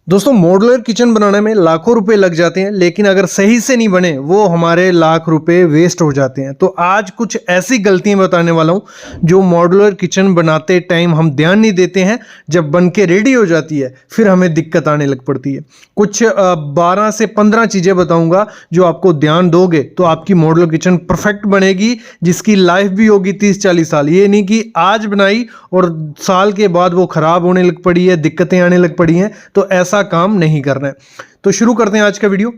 दोस्तों modular kitchen बनाने में लाखों रुपए लग जाते हैं, लेकिन अगर सही से नहीं बने वो हमारे लाख रुपए वेस्ट हो जाते हैं। तो आज कुछ ऐसी गलतियां बताने वाला हूं जो मॉड्यूलर किचन बनाते टाइम हम ध्यान नहीं देते हैं। जब बन के रेडी हो जाती है फिर हमें दिक्कत आने लग पड़ती है। कुछ 12 से 15 चीज़ें बताऊंगा जो आपको ध्यान दोगे तो आपकी मॉड्यूलर किचन परफेक्ट बनेगी, जिसकी लाइफ भी होगी 30-40 साल। ये नहीं कि आज बनाई और साल के बाद वो खराब होने लग पड़ी है, दिक्कतें आने लग पड़ी हैं। तो ऐसा काम नहीं करना है। तो शुरू करते हैं आज का वीडियो।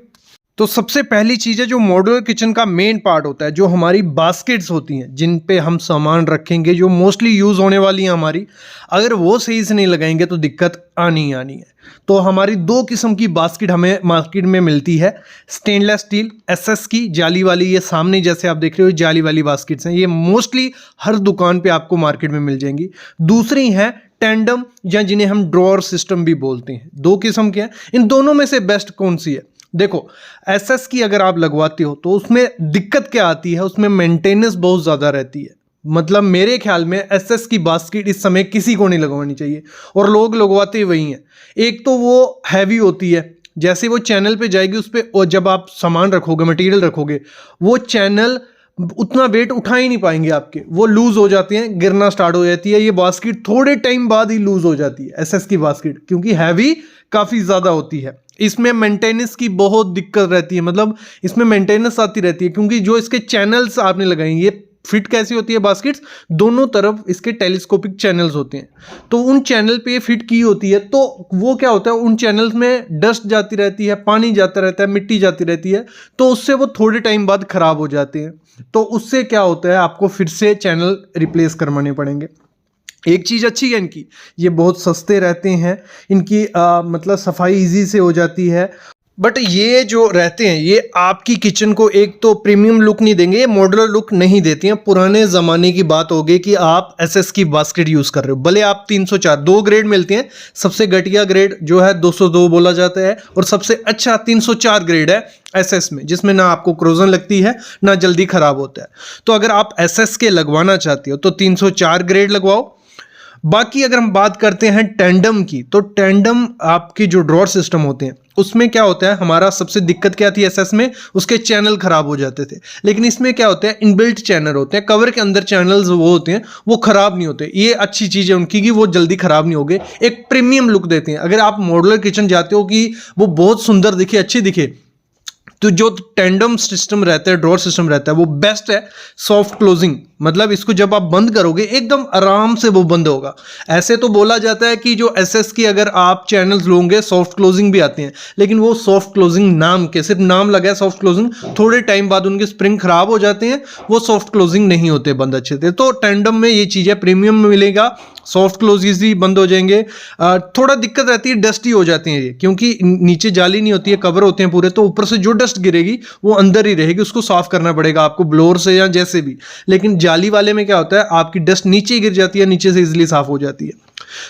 तो सबसे पहली चीज है जो मॉड्यूलर किचन का मेन पार्ट होता है, जो हमारी बास्केट्स होती हैं जिन पे हम सामान रखेंगे, जो मोस्टली यूज होने वाली हैं हमारी, अगर वो सही से नहीं लगाएंगे तो दिक्कत आनी है। तो हमारी दो किस्म की बास्केट हमें मार्केट में मिलती है। स्टेनलेस स्टील एसएस की जाली वाली, ये सामने जैसे आप देख रहे हो जाली वाली बास्केट्स हैं, ये मोस्टली हर दुकान पे आपको मार्केट में मिल जाएंगी। दूसरी है टैंडम, या जिन्हें हम ड्रॉअर सिस्टम भी बोलते हैं। दो किस्म के हैं। इन दोनों में से बेस्ट कौन सी है? देखो, एसएस की अगर आप लगवाते हो तो उसमें दिक्कत क्या आती है, उसमें मेंटेनेंस बहुत ज़्यादा रहती है। मतलब मेरे ख्याल में एसएस की बास्केट इस समय किसी को नहीं लगवानी चाहिए, और लोग लगवाते वही हैं। एक तो वो हैवी होती है, जैसे वो चैनल पे जाएगी उस पर जब आप सामान रखोगे, मटेरियल रखोगे, वो चैनल उतना वेट उठा ही नहीं पाएंगे आपके, वो लूज हो जाते हैं, गिरना स्टार्ट हो जाती है। ये बास्केट थोड़े टाइम बाद ही लूज हो जाती है एसएस की बास्केट, क्योंकि हैवी काफ़ी ज़्यादा होती है। इसमें मेंटेनेंस की बहुत दिक्कत रहती है, मतलब इसमें मेंटेनेंस आती रहती है, क्योंकि जो इसके चैनल्स आपने लगाए, ये फिट कैसी होती है बास्केट्स, दोनों तरफ इसके टेलीस्कोपिक चैनल्स होते हैं। तो उन चैनल पे फिट की होती है, तो वो क्या होता है, उन चैनल्स में डस्ट जाती रहती है, पानी जाता रहता है, मिट्टी जाती रहती है, तो उससे वो थोड़े टाइम बाद खराब हो जाते हैं। तो उससे क्या होता है, आपको फिर से चैनल रिप्लेस करवाने पड़ेंगे। एक चीज़ अच्छी है इनकी, ये बहुत सस्ते रहते हैं, इनकी मतलब सफाई इजी से हो जाती है। बट ये जो रहते हैं ये आपकी किचन को एक तो प्रीमियम लुक नहीं देंगे, ये मॉड्यूलर लुक नहीं देती हैं। पुराने ज़माने की बात होगी कि आप एसएस की बास्केट यूज़ कर रहे हो, भले आप 304, दो ग्रेड मिलते हैं। सबसे घटिया ग्रेड जो है 202 बोला जाता है, और सबसे अच्छा 304 ग्रेड है एसएस में, जिसमें ना आपको क्रोजन लगती है ना जल्दी ख़राब होता है। तो अगर आप एसएस के लगवाना चाहते हो तो 304 ग्रेड लगवाओ। बाकी अगर हम बात करते हैं टैंडम की, तो टैंडम आपकी जो ड्रॉअर सिस्टम होते हैं उसमें क्या होता है, हमारा सबसे दिक्कत क्या थी एसएस में, उसके चैनल खराब हो जाते थे। लेकिन इसमें क्या होता है, इनबिल्ट चैनल होते हैं, कवर के अंदर चैनल्स वो होते हैं, वो खराब नहीं होते। ये अच्छी चीज़ है उनकी कि वो जल्दी खराब नहीं होंगे, एक प्रीमियम लुक देते हैं। अगर आप मॉड्यूलर किचन जाते हो कि वो बहुत सुंदर दिखे, अच्छी दिखे, तो जो टैंडम सिस्टम रहता है, ड्रॉअर सिस्टम रहता है, वो बेस्ट है। सॉफ्ट क्लोजिंग, मतलब इसको जब आप बंद करोगे एकदम आराम से वो बंद होगा। ऐसे तो बोला जाता है कि जो एसएस की अगर आप चैनल्स लोगे सॉफ्ट क्लोजिंग भी आते हैं, लेकिन वो सॉफ्ट क्लोजिंग नाम के, सिर्फ नाम लगा है सॉफ्ट क्लोजिंग, थोड़े टाइम बाद उनके स्प्रिंग खराब हो जाते हैं, वो सॉफ्ट क्लोजिंग नहीं होते बंद अच्छे से। तो टैंडम में ये चीज़ है, प्रीमियम में मिलेगा, सॉफ्ट क्लोजिंग भी बंद हो जाएंगे। थोड़ा दिक्कत रहती है, डस्टी हो जाती है ये, क्योंकि नीचे जाली नहीं होती है, कवर होते हैं पूरे, तो ऊपर से जो डस्ट गिरेगी वो अंदर ही रहेगी, उसको साफ करना पड़ेगा आपको ब्लोअर से या जैसे भी। लेकिन जाली वाले में क्या होता है, आपकी डस्ट नीचे गिर जाती है, नीचे से इजीली साफ हो जाती है।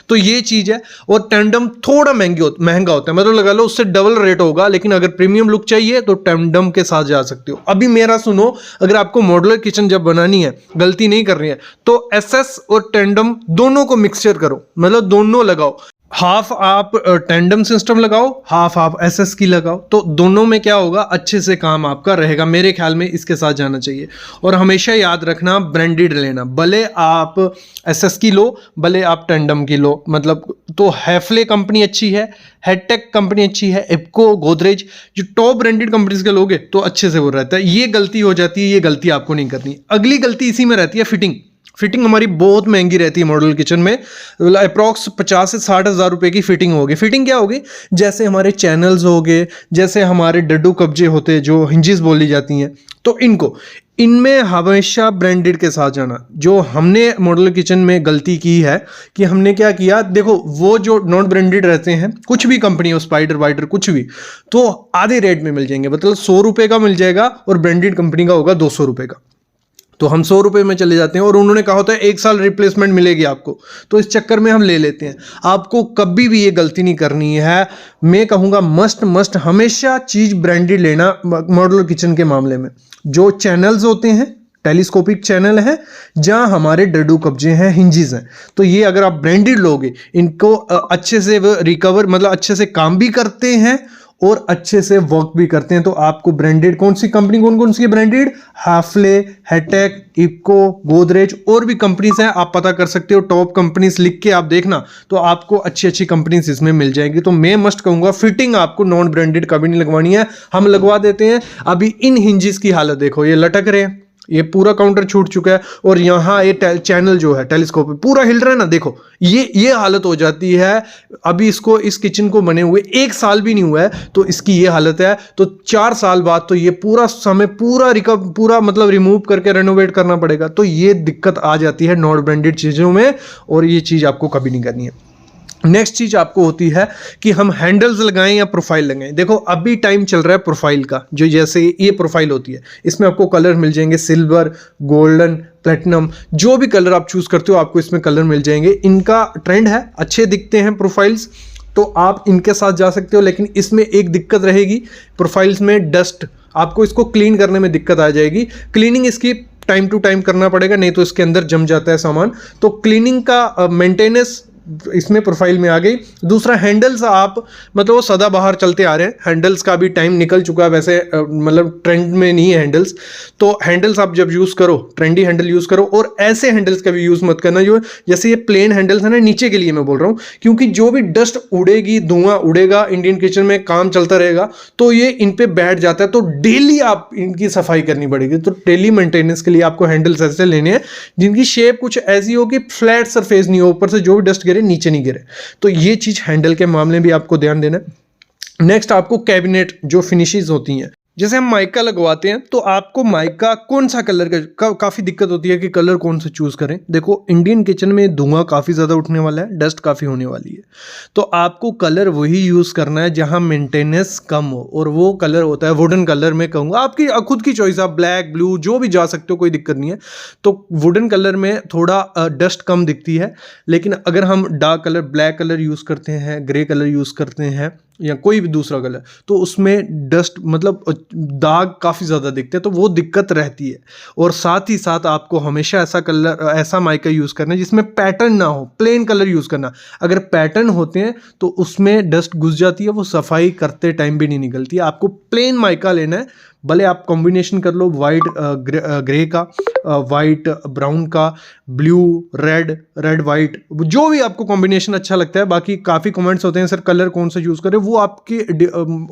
तो ये चीज है। और टैंडम थोड़ा महंगा होता है, मतलब लगा लो उससे डबल रेट होगा, लेकिन अगर प्रीमियम लुक चाहिए तो टैंडम के साथ जा सकते हो। अभी मेरा सुनो, अगर आपको मॉड्यूलर किचन जब बनानी है, गलती नहीं करनी है, तो एसएस और टैंडम दोनों को मिक्सचर करो, मतलब दोनों लगाओ। हाफ आप टैंडम सिस्टम लगाओ, हाफ आप एसएस की लगाओ, तो दोनों में क्या होगा, अच्छे से काम आपका रहेगा। मेरे ख्याल में इसके साथ जाना चाहिए। और हमेशा याद रखना, ब्रांडेड लेना, भले आप एसएस की लो, भले आप टैंडम की लो। मतलब तो हैफले कंपनी अच्छी है, हेडटेक कंपनी अच्छी है, इप्को, गोदरेज, जो टॉप ब्रांडेड कंपनीज के लोगे तो अच्छे से वो रहता है। ये गलती हो जाती है, ये गलती आपको नहीं करनी। अगली गलती इसी में रहती है, फिटिंग हमारी बहुत महंगी रहती है मॉड्यूलर किचन में। अप्रॉक्स 50 से 60 हज़ार रुपए की फिटिंग होगी। फिटिंग क्या होगी, जैसे हमारे चैनल्स हो गए, जैसे हमारे डड्डू कब्जे होते हैं, जो हिंजेस बोली जाती हैं, तो इनमें हमेशा ब्रांडेड के साथ जाना। जो हमने मॉड्यूलर किचन में गलती की है कि हमने क्या किया, देखो वो जो नॉन ब्रांडेड रहते हैं, कुछ भी कंपनी हो, स्पाइडर वाइडर कुछ भी, तो आधे रेट में मिल जाएंगे, मतलब 100 रुपये का मिल जाएगा, और ब्रांडेड कंपनी का होगा 200 रुपये का। तो हम 100 रुपये में चले जाते हैं, और उन्होंने कहा होता है 1 साल रिप्लेसमेंट मिलेगी आपको, तो इस चक्कर में हम ले लेते हैं। आपको कभी भी ये गलती नहीं करनी है। मैं कहूँगा मस्ट हमेशा चीज़ ब्रांडेड लेना मॉड्यूलर किचन के मामले में। जो चैनल्स होते हैं टेलीस्कोपिक चैनल है, जहां हमारे डडू कब्जे हैं, हिंजेस हैं। तो ये अगर आप ब्रांडेड लोगे, इनको अच्छे से रिकवर मतलब अच्छे से काम भी करते हैं और अच्छे से वर्क भी करते हैं। तो आपको ब्रांडेड कौन सी कंपनी, कौन कौन सी ब्रांडेड, हाफले, हेटेक, इको, गोदरेज और भी कंपनीज हैं, आप पता कर सकते हो। टॉप कंपनीज लिख के आप देखना, तो आपको अच्छी अच्छी कंपनीज इसमें मिल जाएगी। तो मैं मस्ट कहूंगा फिटिंग आपको नॉन ब्रांडेड कभी नहीं लगवानी है, हम लगवा देते हैं। अभी इन हिंजेस की हालत देखो, ये लटक रहे हैं, ये पूरा काउंटर छूट चुका है और यहाँ ये चैनल जो है टेलीस्कोप पूरा हिल रहा है ना, देखो ये हालत हो जाती है। अभी इसको, इस किचन को बने हुए 1 साल भी नहीं हुआ है तो इसकी ये हालत है। तो 4 साल बाद तो ये पूरा समय पूरा मतलब रिमूव करके रेनोवेट करना पड़ेगा। तो ये दिक्कत आ जाती है नॉन ब्रांडेड चीज़ों में, और ये चीज़ आपको कभी नहीं करनी है। नेक्स्ट चीज आपको होती है कि हम हैंडल्स लगाएं या प्रोफाइल लगाएं। देखो अभी टाइम चल रहा है प्रोफाइल का, जो जैसे ये प्रोफाइल होती है, इसमें आपको कलर मिल जाएंगे, सिल्वर, गोल्डन, प्लेटिनम, जो भी कलर आप चूज करते हो आपको इसमें कलर मिल जाएंगे। इनका ट्रेंड है, अच्छे दिखते हैं प्रोफाइल्स, तो आप इनके साथ जा सकते हो। लेकिन इसमें एक दिक्कत रहेगी, प्रोफाइल्स में डस्ट, आपको इसको क्लीन करने में दिक्कत आ जाएगी। क्लीनिंग इसकी टाइम टू टाइम करना पड़ेगा, नहीं तो इसके अंदर जम जाता है सामान। तो क्लीनिंग का मेंटेनेंस इसमें प्रोफाइल में आ गई। दूसरा हैंडल्स, आप मतलब वो सदा बाहर चलते आ रहे हैं, हैंडल्स का भी टाइम निकल चुका है वैसे, मतलब ट्रेंड में नहीं है हैंडल्स। तो हैंडल्स आप जब यूज़ करो, ट्रेंडी हैंडल यूज़ करो, और ऐसे हैंडल्स का भी यूज़ मत करना जो जैसे ये प्लेन हैंडल्स है ना, नीचे के लिए मैं बोल रहा हूँ, क्योंकि जो भी डस्ट उड़ेगी, धुआं उड़ेगा, इंडियन किचन में काम चलता रहेगा, तो ये इन पे बैठ जाता है। तो डेली आप इनकी सफाई करनी पड़ेगी। तो डेली मेंटेनेंस के लिए आपको हैंडल्स ऐसे लेने हैं जिनकी शेप कुछ ऐसी हो कि फ्लैट सरफेस नहीं हो, ऊपर से जो भी डस्ट गिरे नीचे नहीं गिरे। तो ये चीज हैंडल के मामले में भी आपको ध्यान देना है। नेक्स्ट आपको कैबिनेट जो फिनिशेस होती हैं, जैसे हम माइका लगवाते हैं तो आपको माइका कौन सा कलर का काफ़ी दिक्कत होती है कि कलर कौन सा चूज़ करें। देखो इंडियन किचन में धुआं काफ़ी ज़्यादा उठने वाला है, डस्ट काफ़ी होने वाली है, तो आपको कलर वही यूज़ करना है जहां मेंटेनेंस कम हो, और वो कलर होता है वुडन कलर। मैं कहूँगा आपकी खुद की चॉइस, आप ब्लैक, ब्लू जो भी जा सकते हो, कोई दिक्कत नहीं है। तो वुडन कलर में थोड़ा डस्ट कम दिखती है, लेकिन अगर हम dark colour, black colour use करते हैं, ग्रे कलर यूज़ करते हैं या कोई भी दूसरा कलर, तो उसमें डस्ट मतलब दाग काफ़ी ज़्यादा दिखते हैं, तो वो दिक्कत रहती है। और साथ ही साथ आपको हमेशा ऐसा कलर, ऐसा माइका यूज़ करना है जिसमें पैटर्न ना हो, प्लेन कलर यूज़ करना। अगर पैटर्न होते हैं तो उसमें डस्ट घुस जाती है, वो सफाई करते टाइम भी नहीं निकलती है। आपको प्लेन माइका लेना है, भले आप कॉम्बिनेशन कर लो वाइट ग्रे का, वाइट ब्राउन का, ब्लू रेड वाइट, जो भी आपको कॉम्बिनेशन अच्छा लगता है। बाकी काफ़ी कमेंट्स होते हैं सर कलर कौन सा यूज़ करें, वो आपके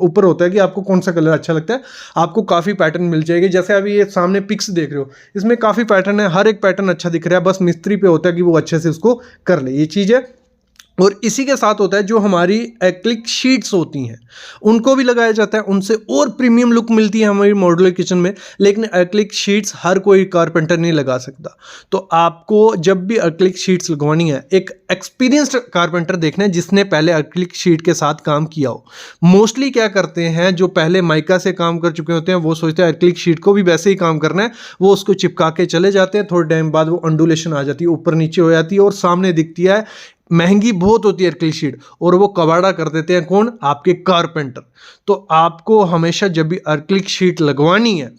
ऊपर होता है कि आपको कौन सा कलर अच्छा लगता है। आपको काफ़ी पैटर्न मिल जाएंगे, जैसे अभी ये सामने पिक्स देख रहे हो, इसमें काफ़ी पैटर्न है, हर एक पैटर्न अच्छा दिख रहा है, बस मिस्त्री पे होता है कि वो अच्छे से उसको कर ले, ये चीज़ है। और इसी के साथ होता है जो हमारी एक्रिलिक शीट्स होती हैं, उनको भी लगाया जाता है, उनसे और प्रीमियम लुक मिलती है हमारी मॉड्यूलर किचन में। लेकिन एक्रिलिक शीट्स हर कोई कारपेंटर नहीं लगा सकता, तो आपको जब भी एक्रिलिक शीट्स लगवानी है, एक एक्सपीरियंस्ड कारपेंटर देखना है जिसने पहले एक्रिलिक शीट के साथ काम किया हो। मोस्टली क्या करते हैं, जो पहले माइका से काम कर चुके होते हैं, वो सोचते हैं एक्रिलिक शीट को भी वैसे ही काम करना है, वो उसको चिपका के चले जाते हैं। थोड़े टाइम बाद वो अंडुलेशन आ जाती है, ऊपर नीचे हो जाती है और सामने दिखती है, महंगी बहुत होती है एक्रिलिक शीट, और वो कबाड़ा कर देते हैं कौन, आपके कारपेंटर। तो आपको हमेशा जब भी एक्रिलिक शीट लगवानी है,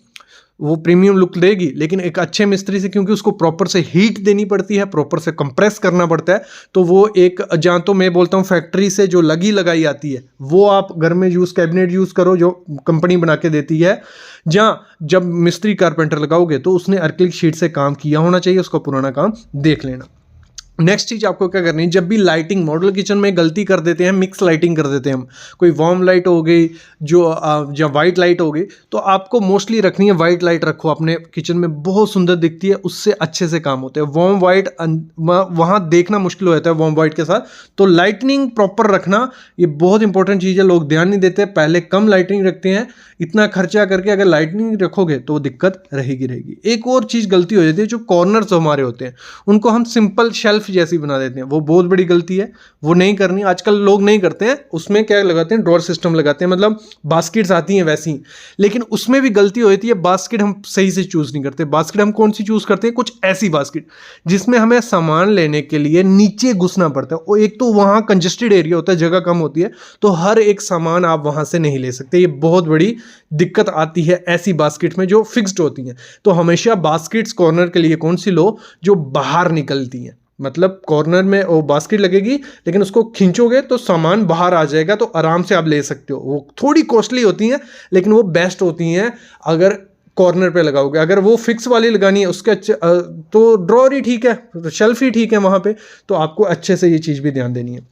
वो प्रीमियम लुक देगी, लेकिन एक अच्छे मिस्त्री से, क्योंकि उसको प्रॉपर से हीट देनी पड़ती है, प्रॉपर से कंप्रेस करना पड़ता है, तो वो एक, जहाँ तो मैं बोलता हूँ फैक्ट्री से जो लगाई आती है, वो आप घर में कैबिनेट यूज़ करो जो कंपनी बना के देती है। जहाँ जब मिस्त्री कारपेंटर लगाओगे तो उसने एक्रिलिक शीट से काम किया होना चाहिए, उसका पुराना काम देख लेना। नेक्स्ट चीज आपको क्या करनी है, जब भी लाइटिंग, मॉड्यूलर किचन में गलती कर देते हैं, मिक्स लाइटिंग कर देते हैं हम, कोई वार्म लाइट हो गई जो वाइट लाइट हो गई, तो आपको मोस्टली रखनी है वाइट लाइट रखो अपने किचन में, बहुत सुंदर दिखती है, उससे अच्छे से काम होते हैं। वार्म वाइट वहाँ देखना मुश्किल हो जाता है वार्म वाइट के साथ, तो लाइटनिंग प्रॉपर रखना ये बहुत इंपॉर्टेंट चीज़ है। लोग ध्यान नहीं देते, पहले कम लाइटनिंग रखते हैं, इतना खर्चा करके अगर लाइटनिंग रखोगे तो दिक्कत रहेगी। एक और चीज़ गलती हो जाती है, जो कॉर्नर्स हमारे होते हैं उनको हम सिंपल शेल्फ जैसी बना देते हैं, वो बहुत बड़ी गलती है, वो नहीं करनी। आजकल लोग नहीं करते हैं। उसमें क्या लगाते हैं, ड्रॉअर सिस्टम लगाते हैं, मतलब बास्केट्स आती हैं वैसी, लेकिन उसमें भी गलती होती है। बास्केट हम सही से चूज़ नहीं करते। बास्केट हम कौन सी चूज़ करते हैं, कुछ ऐसी बास्केट जिसमें हमें सामान लेने के लिए नीचे घुसना पड़ता है, और एक तो वहाँ कंजेस्टेड एरिया होता है, जगह कम होती है, तो हर एक सामान आप वहाँ से नहीं ले सकते। ये बहुत बड़ी दिक्कत आती है ऐसी बास्केट में जो फिक्स्ड होती हैं। तो हमेशा बास्केट्स कॉर्नर के लिए कौन सी लो, जो बाहर निकलती हैं, मतलब कॉर्नर में वो बास्केट लगेगी, लेकिन उसको खींचोगे तो सामान बाहर आ जाएगा, तो आराम से आप ले सकते हो। वो थोड़ी कॉस्टली होती हैं, लेकिन वो बेस्ट होती हैं अगर कॉर्नर पे लगाओगे। अगर वो फिक्स वाली लगानी है उसके अच्छे तो ड्रॉअर ही ठीक है, शेल्फ ही ठीक है वहाँ पे, तो आपको अच्छे से ये चीज़ भी ध्यान देनी है।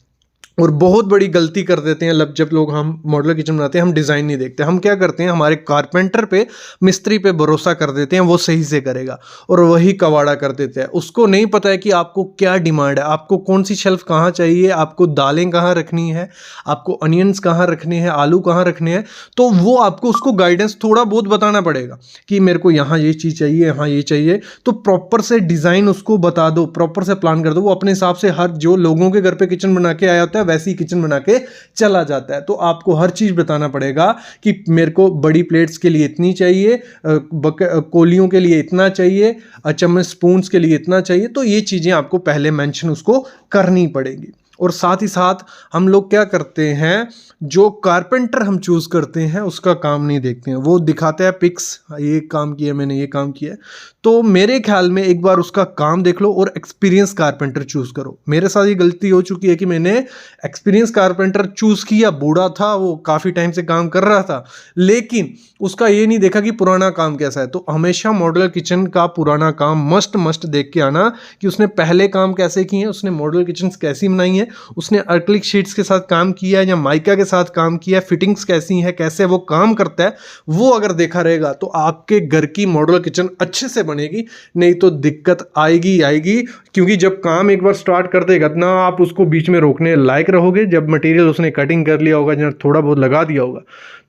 और बहुत बड़ी गलती कर देते हैं जब लोग हम मॉड्यूलर किचन बनाते हैं, हम डिज़ाइन नहीं देखते। हम क्या करते हैं, हमारे कारपेंटर पे, मिस्त्री पे भरोसा कर देते हैं, वो सही से करेगा, और वही कवाड़ा कर देते हैं। उसको नहीं पता है कि आपको क्या डिमांड है, आपको कौन सी शेल्फ कहाँ चाहिए, आपको दालें कहाँ रखनी है, आपको अनियंस कहाँ रखने हैं, आलू कहाँ रखने हैं। तो वो आपको उसको गाइडेंस थोड़ा बहुत बताना पड़ेगा कि मेरे को यहाँ ये चीज़ चाहिए, यहाँ ये चाहिए। तो प्रॉपर से डिज़ाइन उसको बता दो, प्रॉपर से प्लान कर दो। वो अपने हिसाब से, हर जो लोगों के घर पे किचन बना के आया होता है वैसी किचन बना के चला जाता है। तो आपको हर चीज़ बताना पड़ेगा कि मेरे को बड़ी प्लेट्स के लिए इतनी चाहिए, कोलियों के लिए इतना चाहिए, चम्मच स्पून्स के लिए इतना चाहिए। तो ये चीज़ें आपको पहले मेंशन उसको करनी पड़ेगी। और साथ ही साथ हम लोग क्या करते हैं, जो कारपेंटर हम चूज़ करते हैं उसका काम नहीं देखते हैं। वो दिखाता है पिक्स, ये काम किया मैंने, ये काम किया। तो मेरे ख्याल में एक बार उसका काम देख लो और एक्सपीरियंस कारपेंटर चूज़ करो। मेरे साथ ये गलती हो चुकी है कि मैंने एक्सपीरियंस कारपेंटर चूज़ किया, बूढ़ा था वो, काफ़ी टाइम से काम कर रहा था, लेकिन उसका ये नहीं देखा कि पुराना काम कैसा है। तो हमेशा मॉड्यूलर किचन का पुराना काम मस्ट देख के आना कि उसने पहले काम कैसे किए हैं, उसने मॉड्यूलर किचन कैसी बनाई है, उसने एक्रिलिक शीट्स के साथ काम किया है या माइका के साथ काम किया है, फिटिंग्स कैसी है, कैसे वो काम करता है, वो अगर देखा रहेगा तो आपके घर की मॉड्यूलर किचन अच्छे से बनेगी। नहीं तो दिक्कत आएगी, क्योंकि जब काम एक बार स्टार्ट कर देगा ना, आप उसको बीच में रोकने लायक रहोगे। जब मटेरियल उसने कटिंग कर लिया होगा, जब थोड़ा बहुत लगा दिया होगा,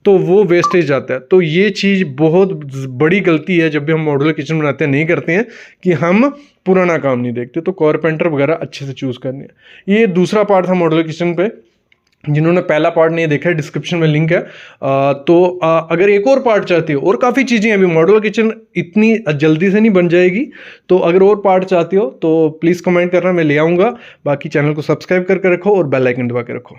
तो वो वेस्टेज जाता है। तो ये चीज़ बहुत बड़ी गलती है जब भी हम मॉड्यूलर किचन बनाते हैं, नहीं करते हैं कि हम पुराना काम नहीं देखते। तो कारपेंटर वगैरह अच्छे से चूज़ करने हैं। ये दूसरा पार्ट था मॉड्यूलर किचन पे। जिन्होंने पहला पार्ट नहीं देखा है, डिस्क्रिप्शन में लिंक है। अगर एक और पार्ट चाहते हो, और काफ़ी चीज़ें अभी मॉड्यूलर किचन इतनी जल्दी से नहीं बन जाएगी, तो अगर और पार्ट चाहते हो तो प्लीज़ कमेंट करना, मैं ले आऊँगा। बाकी चैनल को सब्सक्राइब करके रखो और बेल आइकन दबा के रखो।